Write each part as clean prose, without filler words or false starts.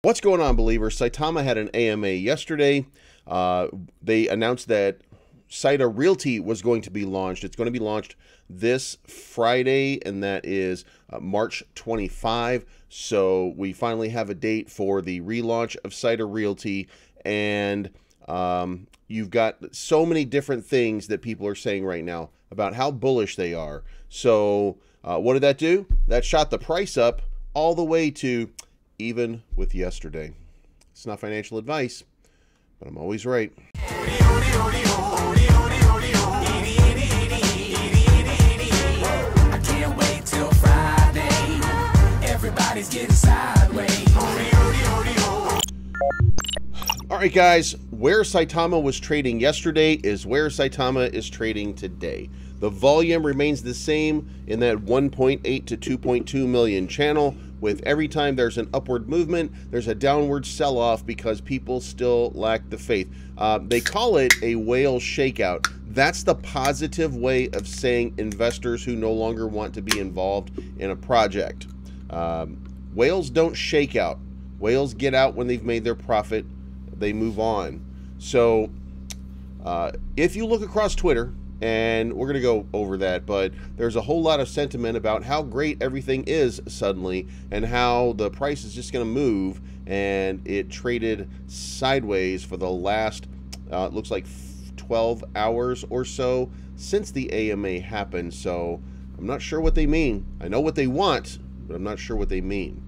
What's going on, believers? Saitama had an AMA yesterday. They announced that Saitama Realty was going to be launched. It's going to be launched this Friday, and that is March 25. So we finally have a date for the relaunch of Saitama Realty, and you've got so many different things that people are saying right now about how bullish they are. So what did that do? That shot the price up all the way to even with yesterday. It's not financial advice, but I'm always right. I can't wait till Friday. Everybody's getting sideways. All right, guys, where Saitama was trading yesterday is where Saitama is trading today. The volume remains the same in that 1.8 to 2.2 million channel. With every time there's an upward movement, there's a downward sell-off because people still lack the faith. They call it a whale shakeout. That's the positive way of saying investors who no longer want to be involved in a project. Whales don't shake out. Whales get out when they've made their profit. They move on. So if you look across Twitter, and we're going to go over that, but there's a whole lot of sentiment about how great everything is suddenly and how the price is just going to move, and it traded sideways for the last, it looks like 12 hours or so since the AMA happened. So I'm not sure what they mean. I know what they want, but I'm not sure what they mean.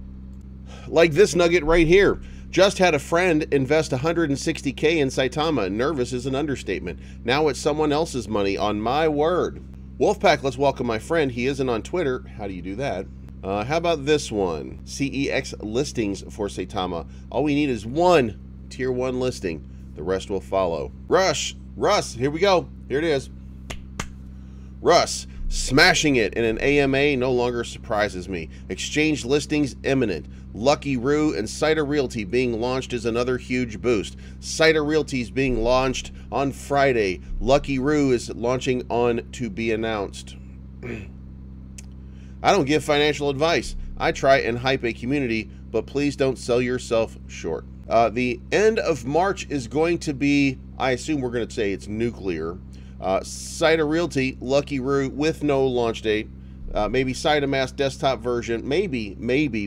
Like this nugget right here. Just had a friend invest 160K in Saitama. Nervous is an understatement. Now it's someone else's money, on my word. Wolfpack, let's welcome my friend. He isn't on Twitter. How do you do that? How about this one? CEX listings for Saitama. All we need is one tier 1 listing. The rest will follow. Russ, here we go. Here it is. Russ, smashing it in an AMA no longer surprises me. Exchange listings imminent. Lucky Roo and Saitama Realty being launched is another huge boost. Saitama Realty is being launched on Friday. Lucky Roo is launching on to be announced. I don't give financial advice. I try and hype a community, but please don't sell yourself short. The end of March is going to be, I assume we're going to say it's nuclear. Saitama Realty, Lucky Roo with no launch date. Maybe Saitama desktop version. Maybe.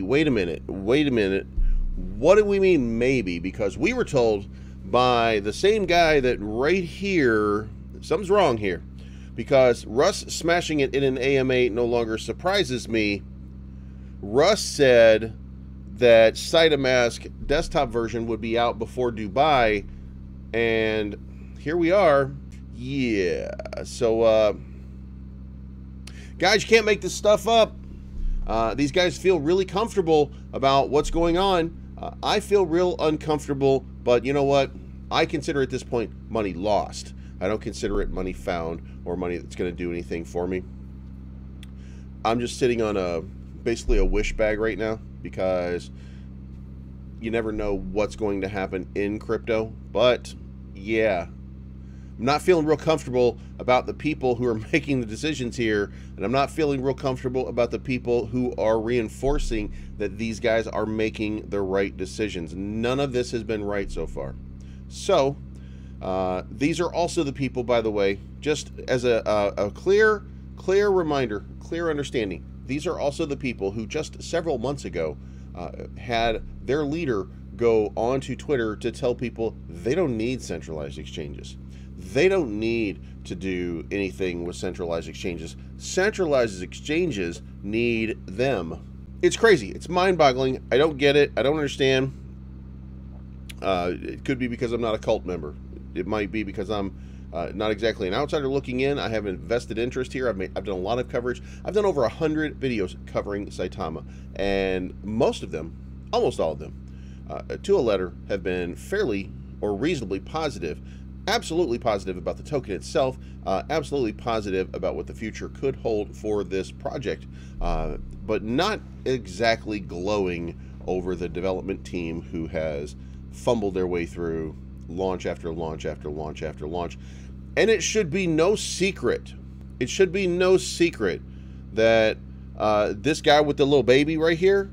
Wait a minute. What do we mean maybe? Because we were told by the same guy that right here, something's wrong here. Because Russ smashing it in an AMA no longer surprises me. Russ said that Saitama desktop version would be out before Dubai. And here we are. Yeah. So, guys, you can't make this stuff up. These guys feel really comfortable about what's going on. I feel real uncomfortable, but you know what? I consider at this point money lost. I don't consider it money found or money that's going to do anything for me. I'm just sitting on basically a wish bag right now because you never know what's going to happen in crypto. But yeah, I'm not feeling real comfortable about the people who are making the decisions here, and I'm not feeling real comfortable about the people who are reinforcing that these guys are making the right decisions. None of this has been right so far. So these are also the people, by the way, just as a clear reminder, clear understanding, these are also the people who just several months ago had their leader go onto Twitter to tell people they don't need centralized exchanges. They don't need to do anything with centralized exchanges. Centralized exchanges need them. It's crazy. It's mind-boggling. I don't get it. I don't understand. It could be because I'm not a cult member. It might be because I'm not exactly an outsider looking in. I have invested interest here. I've done a lot of coverage. I've done over 100 videos covering Saitama, and most of them, almost all of them, to a letter, have been fairly or reasonably positive. Absolutely positive about the token itself, absolutely positive about what the future could hold for this project, but not exactly glowing over the development team who has fumbled their way through launch after launch after launch after launch. And it should be no secret, that this guy with the little baby right here,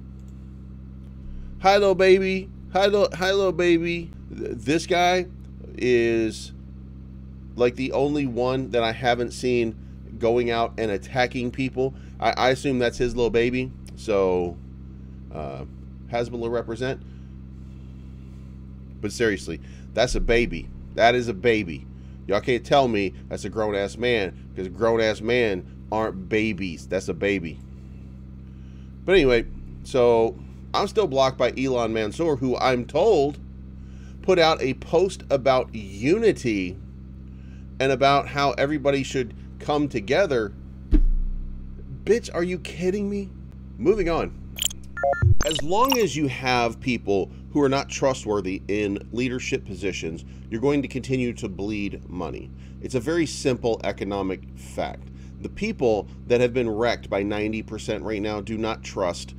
hi little baby, Hi, little baby. This guy is like the only one that I haven't seen going out and attacking people. I assume that's his little baby. So, Hasbullah represent. But seriously, that's a baby. That is a baby. Y'all can't tell me that's a grown-ass man, because grown-ass men aren't babies. That's a baby. But anyway, so I'm still blocked by Elon Mansour, who I'm told put out a post about unity and about how everybody should come together. Bitch, are you kidding me? Moving on. As long as you have people who are not trustworthy in leadership positions, you're going to continue to bleed money. It's a very simple economic fact. The people that have been wrecked by 90% right now do not trust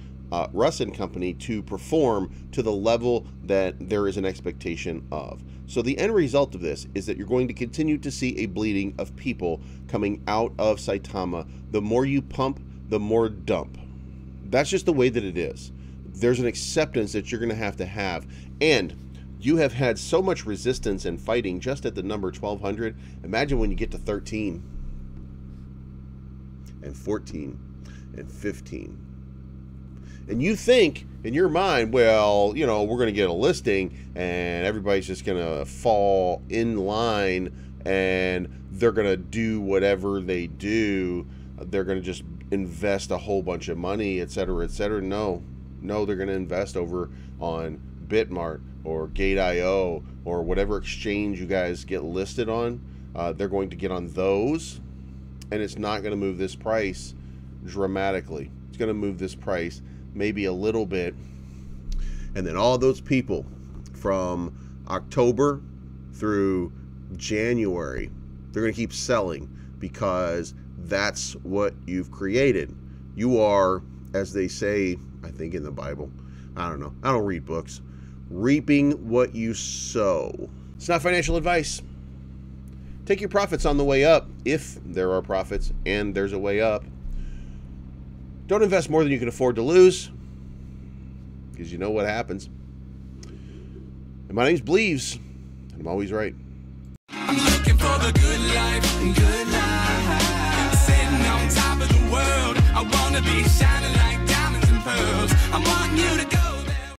Russ and company to perform to the level that there is an expectation of. So the end result of this is that you're going to continue to see a bleeding of people coming out of Saitama. The more you pump, the more dump. That's just the way that it is. There's an acceptance that you're going to have, and you have had so much resistance and fighting just at the number 1200. Imagine when you get to 13 and 14 and 15. And you think in your mind, well, you know, we're going to get a listing and everybody's just going to fall in line and they're going to do whatever they do. They're going to just invest a whole bunch of money, etc., etc. No, they're going to invest over on Bitmart or Gate.io or whatever exchange you guys get listed on. They're going to get on those, and it's not going to move this price dramatically. It's going to move this price maybe a little bit, and then all those people from October through January, they're going to keep selling because that's what you've created. You are, as they say, I think in the Bible, I don't know, I don't read books, reaping what you sow. It's not financial advice. Take your profits on the way up, if there are profits and there's a way up. Don't invest more than you can afford to lose, because you know what happens. And my name's Bleeves, and I'm always right. I'm looking for the good life, sitting on top of the world. I wanna be shining like diamonds and pearls. I want you to go.